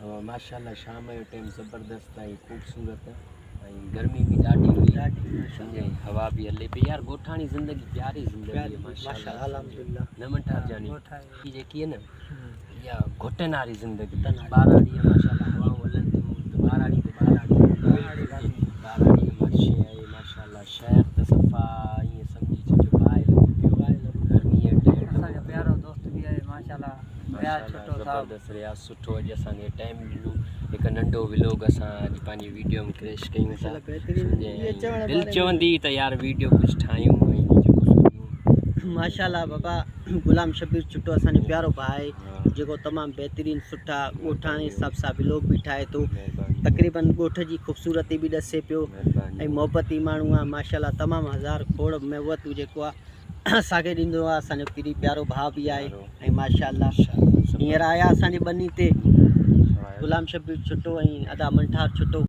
माशाल्लाह शाम जो टाइम ज़बरदस्त है, खूबसूरत है। गर्मी भी ॾाढी हुई, सम्झे हवा भी हले पई यार। ॻोठाणी ज़िंदगी प्यारी ज़िंदगी है माशाल्लाह, अल्हम्दुलिल्लाह। न मंठार जानी ये जेकी है न या घुटन वारी ज़िंदगी, ॿाराड़ी माशाल्लाह हवाऊं हलन थियूं त ॿाराड़ी मर्शे आहे माशाल्लाह। शहर त सफ़ा ईअं सम्झी छॾियो बाहि लॻो पियो। गर्मी जे टाइम असांजो प्यारो दोस्त भी आहे माशाल्लाह, ज़बरदस्त रियाज़ सुठो। अॼु असांखे टाइम ॾिनो, हिकु नंढो व्लॉग असां अॼु पंहिंजी वीडियो में क्रेश कयूं था। दिलि चवंदी त यार वीडियो कुझु ठाहियूं माशाल्लाह। बाबा गुलाम शबीर चुटो असांजो प्यारो भाई जो तमामु बेहतरीन सुठा ॻोठाणे हिसाब सां व्लॉग भी ठाहे थो। तक़रीबन ॻोठ जी ख़ूबसूरती भी ॾसे पियो ऐं मोहबती माण्हू आहे माशाल्लाह। तमामु हज़ार खोड़ महबत जेको आहे असांखे ॾींदो आहे। असांजो किरी प्यारो भाउ भी आहे ऐं माशाल्लाह हींअर आया असांजे बनी ते गुलाम शबीर चुटो ऐं अदा मंठार चुटो।